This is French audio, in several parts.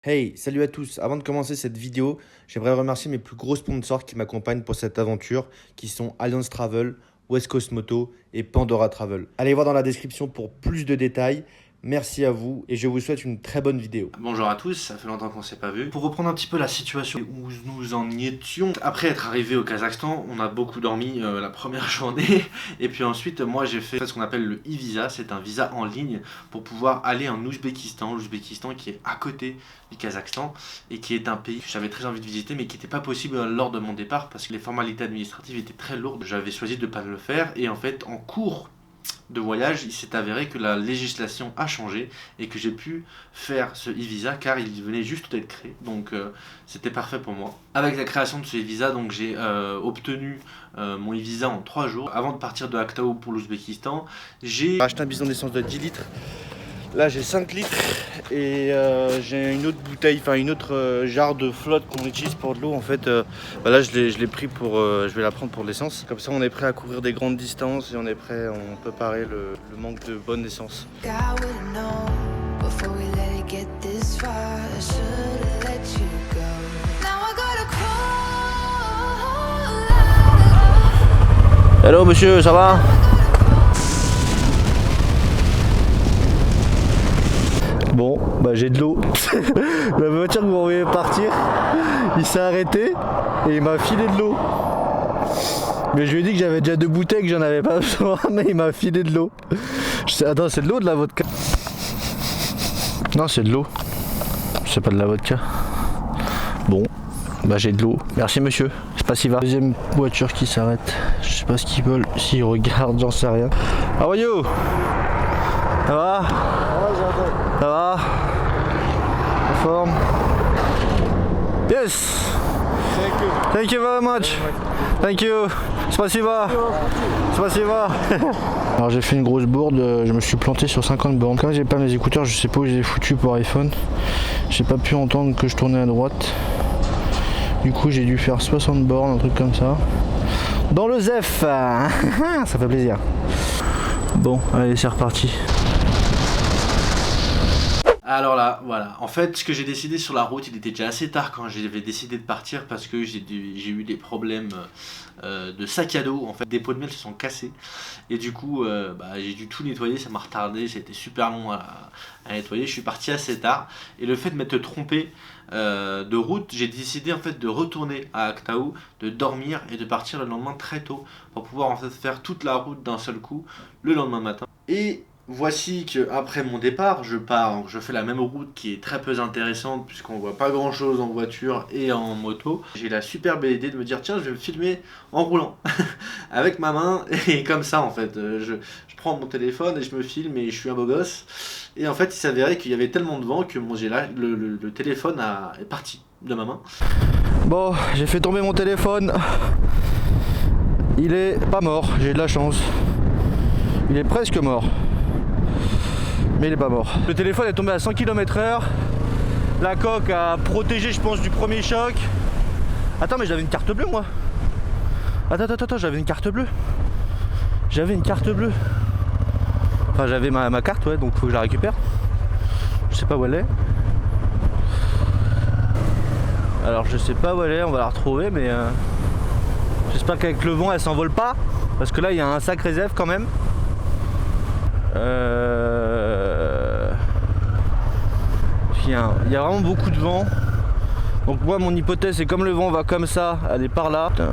Hey, salut à tous. Avant de commencer cette vidéo, j'aimerais remercier mes plus gros sponsors qui m'accompagnent pour cette aventure, qui sont Alliance Travel, West Coast Moto et Pandora Travel. Allez voir dans la description pour plus de détails. Merci à vous et je vous souhaite une très bonne vidéo. Bonjour à tous, ça fait longtemps qu'on s'est pas vu. Pour reprendre un petit peu la situation où nous en étions, après être arrivé au Kazakhstan, on a beaucoup dormi la première journée. Et puis ensuite, moi j'ai fait ce qu'on appelle le e-visa, c'est un visa en ligne pour pouvoir aller en Ouzbékistan. L'Ouzbékistan qui est à côté du Kazakhstan et qui est un pays que j'avais très envie de visiter mais qui n'était pas possible lors de mon départ parce que les formalités administratives étaient très lourdes. J'avais choisi de ne pas le faire et en fait en cours de voyage, il s'est avéré que la législation a changé et que j'ai pu faire ce e-visa car il venait juste d'être créé, donc c'était parfait pour moi. Avec la création de ce e-visa, donc j'ai obtenu mon e-visa en 3 jours. Avant de partir de Aktao pour l'Ouzbékistan, j'ai acheté un bidon d'essence de 10 litres. Là j'ai 5 litres et j'ai une autre bouteille, enfin une autre jarre de flotte qu'on utilise pour de l'eau en fait. Là je l'ai pris pour, je vais la prendre pour de l'essence. Comme ça on est prêt à couvrir des grandes distances et on est prêt, on peut parer le manque de bonne essence. Hello monsieur, ça va? Bon, bah j'ai de l'eau. La voiture que vous voyez partir, il s'est arrêté et il m'a filé de l'eau. Mais je lui ai dit que j'avais déjà 2 bouteilles, que j'en avais pas besoin, mais il m'a filé de l'eau. Attends, c'est de l'eau ou de la vodka? Non, c'est de l'eau. C'est pas de la vodka. Bon, bah j'ai de l'eau. Merci monsieur. C'est pas si va. Deuxième voiture qui s'arrête. Je sais pas ce qu'ils veulent. S'ils regardent, j'en sais rien. How are you? Ça va? Ça va? En forme? Yes! Thank you very much! Thank you! Spasiba! Spasiba! Alors j'ai fait une grosse bourde, je me suis planté sur 50 bornes. Comme j'ai pas mes écouteurs, je sais pas où je les ai foutus pour iPhone. J'ai pas pu entendre que je tournais à droite. Du coup j'ai dû faire 60 bornes, un truc comme ça. Dans le ZEF! Ça fait plaisir. Bon, allez c'est reparti. Alors là, voilà. En fait, ce que j'ai décidé sur la route, il était déjà assez tard quand j'avais décidé de partir parce que j'ai eu des problèmes de sac à dos. En fait, des pots de miel se sont cassés et du coup, j'ai dû tout nettoyer. Ça m'a retardé. C'était super long à nettoyer. Je suis parti assez tard et le fait de m'être trompé de route, j'ai décidé en fait de retourner à Aktao, de dormir et de partir le lendemain très tôt pour pouvoir en fait faire toute la route d'un seul coup le lendemain matin. Et voici qu'après mon départ, je pars, je fais la même route qui est très peu intéressante puisqu'on voit pas grand chose en voiture et en moto. J'ai la superbe idée de me dire tiens je vais me filmer en roulant avec ma main et comme ça en fait je prends mon téléphone et je me filme et je suis un beau gosse. Et en fait il s'avérait qu'il y avait tellement de vent que le téléphone est parti de ma main. Bon, j'ai fait tomber mon téléphone. Il est pas mort, j'ai de la chance. Il est presque mort. Mais il est pas mort. Le téléphone est tombé à 100 km/h. La coque a protégé je pense du premier choc. Attends mais j'avais une carte bleue moi. Attends, j'avais une carte bleue. J'avais une carte bleue. Enfin j'avais ma carte ouais, donc faut que je la récupère. Je sais pas où elle est. Alors je sais pas où elle est, on va la retrouver mais j'espère qu'avec le vent elle s'envole pas. Parce que là il y a un sacré zèbre quand même. Il y a vraiment beaucoup de vent. Donc moi mon hypothèse c'est comme le vent va comme ça, elle est par là. Putain,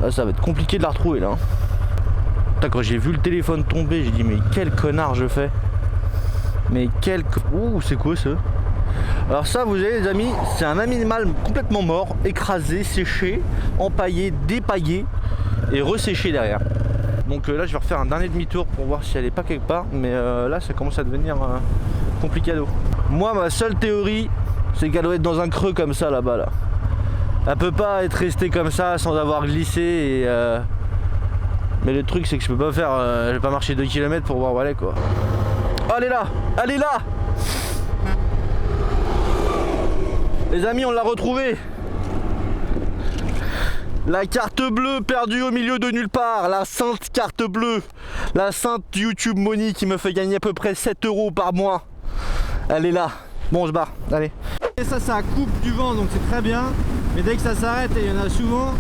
là ça va être compliqué de la retrouver là. Putain, quand j'ai vu le téléphone tomber, j'ai dit mais quel connard je fais. Mais quel... Ouh c'est quoi ça? Alors ça vous voyez les amis, c'est un animal complètement mort, écrasé, séché, empaillé, dépaillé et resséché derrière. Donc là je vais refaire un dernier demi-tour pour voir si elle est pas quelque part. Mais là ça commence à devenir complicado. Moi ma seule théorie c'est qu'elle doit être dans un creux comme ça là-bas là. Elle peut pas être restée comme ça sans avoir glissé et mais le truc c'est que je peux pas faire je vais pas marcher 2 km pour voir où elle est quoi. Oh elle est là. Elle est là. Les amis on l'a retrouvée. La carte bleue perdue au milieu de nulle part, la sainte carte bleue, la sainte YouTube Money qui me fait gagner à peu près 7 € par mois. Elle est là. Bon, je barre, allez. Et ça coupe du vent, donc c'est très bien. Mais dès que ça s'arrête, et il y en a souvent,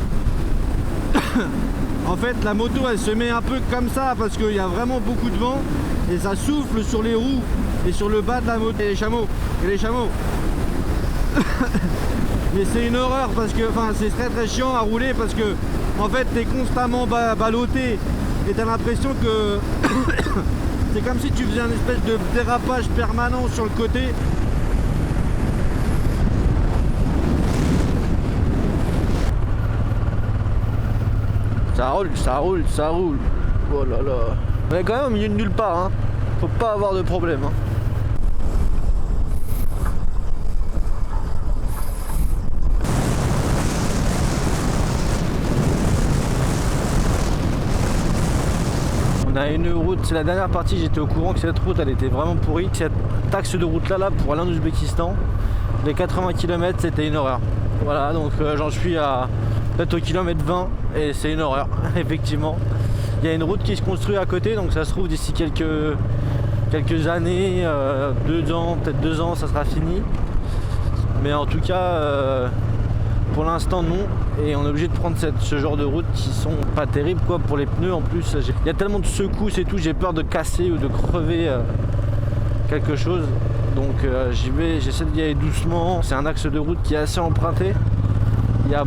en fait la moto elle se met un peu comme ça parce qu'il y a vraiment beaucoup de vent et ça souffle sur les roues et sur le bas de la moto et les chameaux. Mais c'est une horreur parce que c'est très chiant à rouler parce que en fait t'es constamment ballotté et t'as l'impression que c'est comme si tu faisais un espèce de dérapage permanent sur le côté. Ça roule. Oh là là. On est quand même au milieu de nulle part, hein. Faut pas avoir de problème, hein. On a une route, c'est la dernière partie, j'étais au courant que cette route elle était vraiment pourrie. Cette axe de route là pour aller en Ouzbékistan, les 80 km c'était une horreur. Voilà, donc j'en suis à peut-être au kilomètre 20 et c'est une horreur, effectivement. Il y a une route qui se construit à côté, donc ça se trouve d'ici quelques années, 2 ans, peut-être 2 ans, ça sera fini. Mais en tout cas, pour l'instant non, et on est obligé de prendre ce genre de routes qui sont pas terribles quoi pour les pneus en plus. Il y a tellement de secousses et tout, j'ai peur de casser ou de crever quelque chose. Donc j'essaie d'y aller doucement. C'est un axe de route qui est assez emprunté. Il y a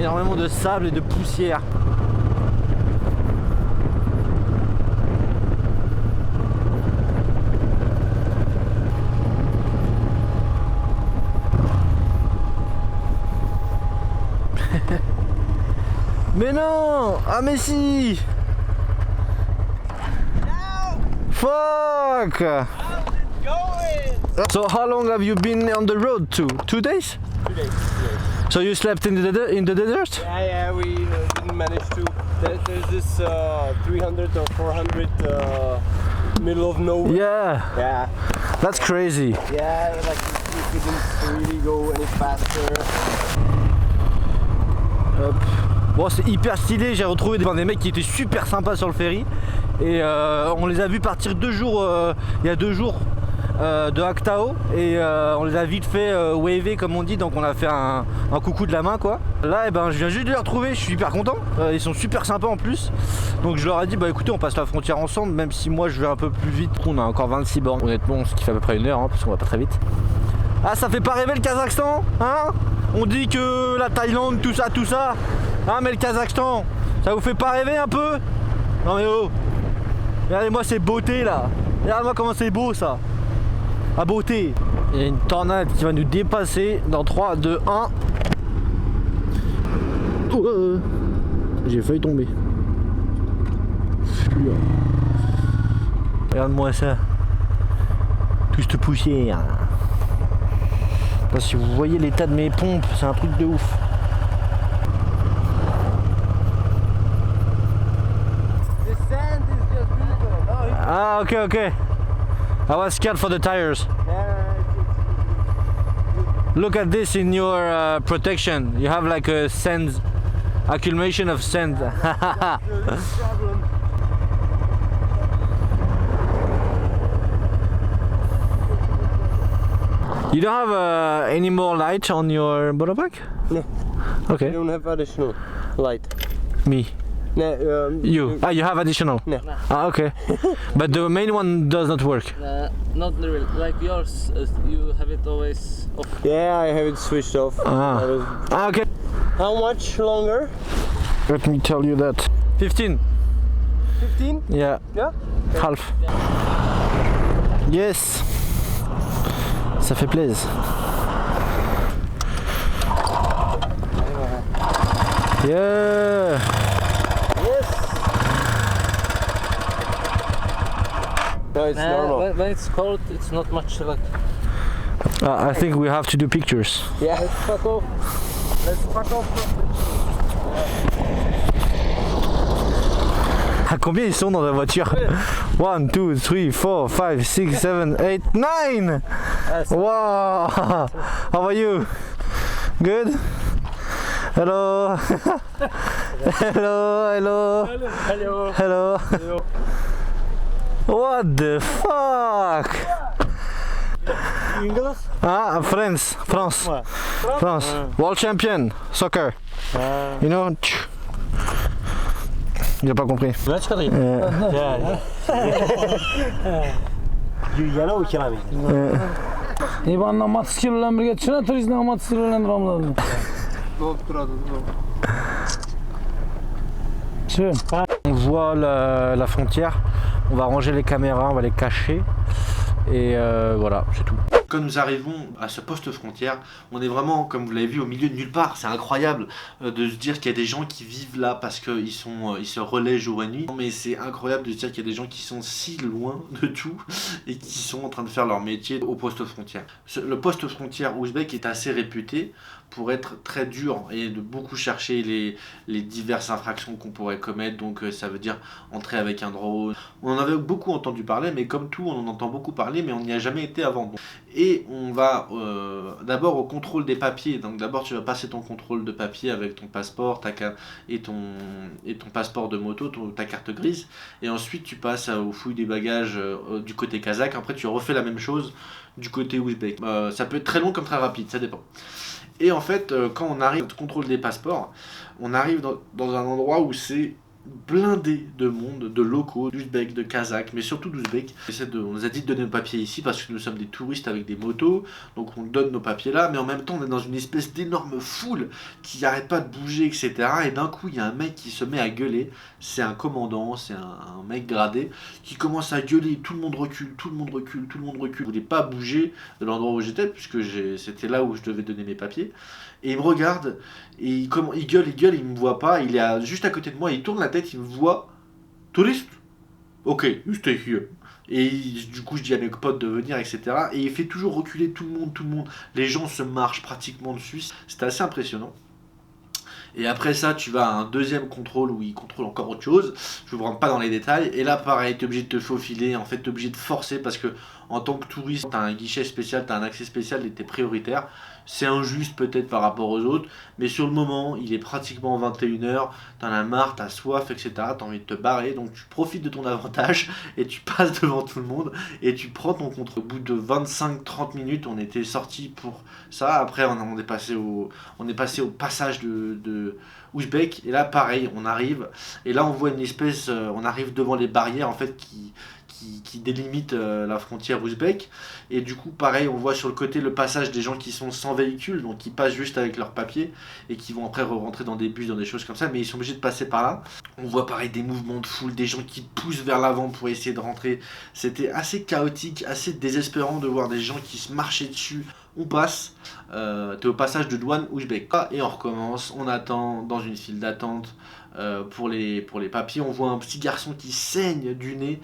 énormément de sable et de poussière. Mais non! Ah mais si! No! Fuck! How's it going? So how long have you been on the road to? 2 days? 2 days. So you slept in the desert? Yeah, we didn't manage to. There's this 300 or 400 middle of nowhere. Yeah. That's crazy. Yeah, like we couldn't really go any faster. Hop. Bon, c'est hyper stylé, j'ai retrouvé des mecs qui étaient super sympas sur le ferry et on les a vus partir 2 jours, il y a 2 jours de Actao et on les a vite fait waver comme on dit, donc on a fait un coucou de la main quoi. Là je viens juste de les retrouver, je suis hyper content, ils sont super sympas en plus, donc je leur ai dit bah écoutez on passe la frontière ensemble, même si moi je vais un peu plus vite, on a encore 26 bornes honnêtement, ce qui fait à peu près 1 heure hein, parce qu'on va pas très vite. Ah ça fait pas rêver le Kazakhstan hein? On dit que la Thaïlande tout ça hein, mais le Kazakhstan ça vous fait pas rêver un peu? Non mais oh, regardez-moi ces beautés là, regardez-moi comment c'est beau ça, à beauté. Il y a une tornade qui va nous dépasser dans 3, 2, 1. J'ai failli tomber. Regarde-moi ça, tout cette poussière. Si vous voyez l'état de mes pompes, c'est un truc de ouf. Ah ok. I was scared for the tires. Look at this in your protection. You have like a sand, accumulation of sand. You don't have any more light on your motorbike? No. Okay. I don't have additional light. Me. No, You have additional? No. Ah, okay. But the main one does not work? Not really. Like yours, you have it always off. Yeah, I have it switched off. Okay. How much longer? Let me tell you that. 15. 15? Yeah. Yeah? Half. Yes. Ça fait plaisir. Yeah. Yes. No, it's normal. When it's cold, it's not much like. I think we have to do pictures. Yeah. Let's fuck off. À combien ils sont dans la voiture? 1, 2, 3, 4, 5, 6, 7, 8, 9! Wow! How are you? Good? Hello! Hello! What the fuck? English? Ah, France. Ouais. France. World champion, soccer. You know? Il a pas compris. Yellow kirami. İbanla matskirlen bir geçene turizmle matskirlen ramladı. On voit la frontière, on va ranger les caméras, on va les cacher et voilà, c'est tout. Quand nous arrivons à ce poste frontière, on est vraiment, comme vous l'avez vu, au milieu de nulle part. C'est incroyable de se dire qu'il y a des gens qui vivent là parce qu'ils se relaient jour et nuit. Mais c'est incroyable de se dire qu'il y a des gens qui sont si loin de tout et qui sont en train de faire leur métier au poste frontière. Le poste frontière ouzbek est assez réputé pour être très dur et de beaucoup chercher les diverses infractions qu'on pourrait commettre. Donc ça veut dire entrer avec un drone. On en avait beaucoup entendu parler, mais comme tout, on en entend beaucoup parler, mais on n'y a jamais été avant. Et on va d'abord au contrôle des papiers. Donc d'abord tu vas passer ton contrôle de papier avec ton passeport et ton passeport de moto, ta carte grise. Et ensuite tu passes aux fouilles des bagages du côté kazakh. Après tu refais la même chose du côté ouzbek. Ça peut être très long comme très rapide, ça dépend. Et en fait, quand on arrive au contrôle des passeports, on arrive dans un endroit où c'est blindé de monde, de locaux, d'Ouzbeks, de Kazakhs, mais surtout d'Ouzbeks. On nous a dit de donner nos papiers ici parce que nous sommes des touristes avec des motos, donc on donne nos papiers là, mais en même temps on est dans une espèce d'énorme foule qui n'arrête pas de bouger, etc. Et d'un coup il y a un mec qui se met à gueuler, c'est un commandant, c'est un mec gradé, qui commence à gueuler, tout le monde recule, tout le monde recule, tout le monde recule. Je voulais pas bouger de l'endroit où j'étais, puisque c'était là où je devais donner mes papiers. Et il me regarde, et il gueule, il me voit pas, il est juste à côté de moi, il tourne la tête, il me voit. Touriste? Ok, you stay here. Et du coup, je dis à mes potes de venir, etc. Et il fait toujours reculer tout le monde. Les gens se marchent pratiquement dessus. C'était assez impressionnant. Et après ça, tu vas à un deuxième contrôle où il contrôle encore autre chose. Je ne rentre pas dans les détails. Et là, pareil, tu es obligé de te faufiler. En fait, tu es obligé de forcer parce que en tant que touriste, tu as un guichet spécial, tu as un accès spécial et tu es prioritaire. C'est injuste peut-être par rapport aux autres, mais sur le moment, il est pratiquement 21h, t'en as marre, t'as soif, etc. T'as envie de te barrer, donc tu profites de ton avantage et tu passes devant tout le monde et tu prends ton contre. Au bout de 25-30 minutes, on était sorti pour ça. Après, on est passé au passage de Ouzbek, et là, pareil, on arrive, et là, on voit une espèce, on arrive devant les barrières, en fait, qui délimite la frontière ouzbek, et du coup pareil on voit sur le côté le passage des gens qui sont sans véhicule, donc qui passent juste avec leurs papiers et qui vont après rentrer dans des bus, dans des choses comme ça, mais ils sont obligés de passer par là. On voit pareil des mouvements de foule, des gens qui poussent vers l'avant pour essayer de rentrer. C'était assez chaotique, assez désespérant de voir des gens qui se marchaient dessus. On passe, t'es au passage de douane ouzbek et on recommence, on attend dans une file d'attente pour les papiers. On voit un petit garçon qui saigne du nez,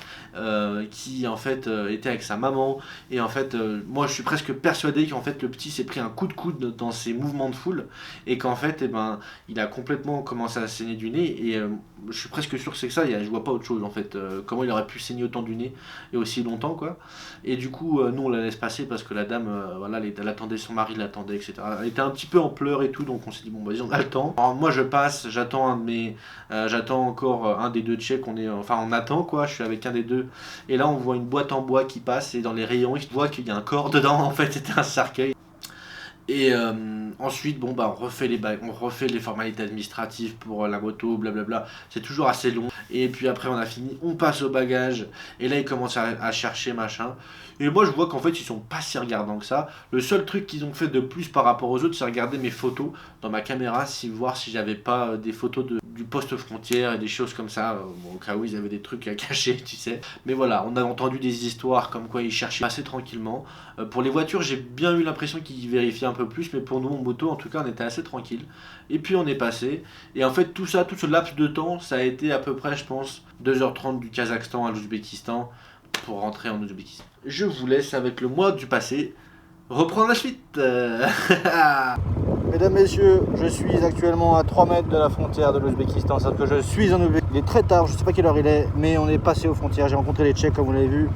qui en fait était avec sa maman, et en fait moi je suis presque persuadé qu'en fait le petit s'est pris un coup de coude dans ses mouvements de foule et qu'en fait il a complètement commencé à saigner du nez, et je suis presque sûr que c'est que ça, je vois pas autre chose en fait, comment il aurait pu saigner autant du nez et aussi longtemps quoi. Et du coup nous on la laisse passer parce que la dame voilà, elle attendait, son mari l'attendait, etc. Elle était un petit peu en pleurs et tout, donc on s'est dit bon vas-y on a le temps. Alors moi je passe, j'attends encore un des deux tchèques, on attend quoi, je suis avec un des deux, et là on voit une boîte en bois qui passe, et dans les rayons on voit qu'il y a un corps dedans, en fait c'était un cercueil. Et ensuite on refait les formalités administratives pour la moto, blablabla, c'est toujours assez long, et puis après on a fini, on passe au bagage, et là ils commencent à chercher machin, et moi je vois qu'en fait ils sont pas si regardants que ça. Le seul truc qu'ils ont fait de plus par rapport aux autres, c'est regarder mes photos dans ma caméra, voir si j'avais pas des photos du poste frontière et des choses comme ça, au cas où ils avaient des trucs à cacher, tu sais. Mais voilà, on a entendu des histoires comme quoi ils cherchaient assez tranquillement. Pour les voitures, j'ai bien eu l'impression qu'ils vérifiaient un peu plus, mais pour nous en moto en tout cas on était assez tranquille. Et puis on est passé, et en fait tout ce laps de temps, ça a été à peu près je pense 2h30 du Kazakhstan à l'Ouzbékistan pour rentrer en Ouzbékistan. Je vous laisse avec le mois du passé reprendre la suite. Mesdames, messieurs, je suis actuellement à 3 mètres de la frontière de l'Ouzbékistan, c'est-à-dire que je suis en Ouzbékistan. Il est très tard, je ne sais pas quelle heure il est, mais on est passé aux frontières. J'ai rencontré les Tchèques comme vous l'avez vu,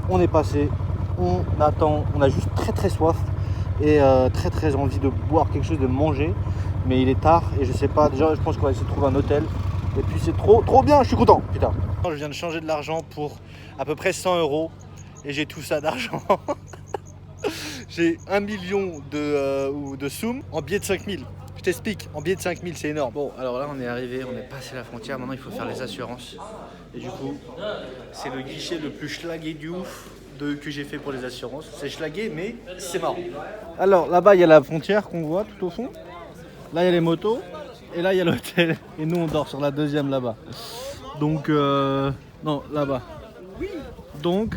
on est passé, on attend, on a juste très soif et très envie de boire quelque chose, de manger, mais il est tard et je sais pas, déjà je pense qu'on va essayer de trouver un hôtel Et puis c'est trop bien, je suis content, putain. Je viens de changer de l'argent pour à peu près 100 € et j'ai tout ça d'argent. J'ai 1 million de soum en billets de 5000. Je t'explique, en billets de 5000 c'est énorme. Bon, alors là on est arrivé, on est passé la frontière, maintenant il faut faire les assurances. Et du coup, c'est le guichet le plus schlagué du ouf que j'ai fait pour les assurances. C'est schlagué mais c'est marrant. Alors là-bas il y a la frontière qu'on voit tout au fond. Là il y a les motos et là il y a l'hôtel. Et nous on dort sur la deuxième là-bas. Donc non là-bas. Donc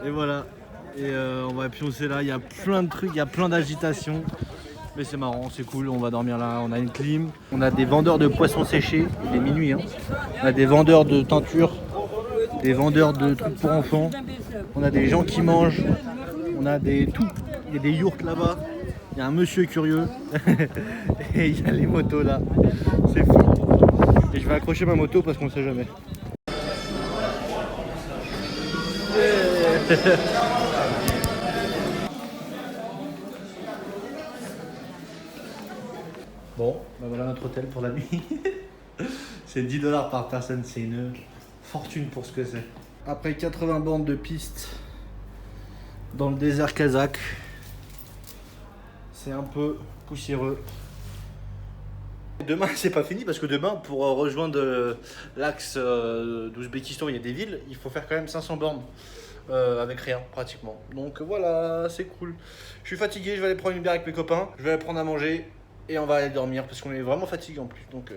et voilà. Et on va pioncer là, il y a plein de trucs, il y a plein d'agitation. Mais c'est marrant, c'est cool, on va dormir là, on a une clim. On a des vendeurs de poissons séchés, il est minuit. Hein. On a des vendeurs de teinture, des vendeurs de trucs pour enfants. On a des gens qui mangent, on a des tout. Il y a des yourtes là-bas, il y a un monsieur curieux. Et il y a les motos là, c'est fou. Et je vais accrocher ma moto parce qu'on ne sait jamais. Bon, ben voilà notre hôtel pour la nuit. C'est 10 $ par personne, c'est une fortune pour ce que c'est. Après 80 bandes de pistes dans le désert kazakh, c'est un peu poussiéreux. Demain c'est pas fini parce que demain pour rejoindre l'axe d'Ouzbékistan, il y a des villes, il faut faire quand même 500 bornes avec rien pratiquement. Donc voilà, c'est cool. Je suis fatigué, je vais aller prendre une bière avec mes copains, je vais aller prendre à manger et on va aller dormir parce qu'on est vraiment fatigué en plus. Donc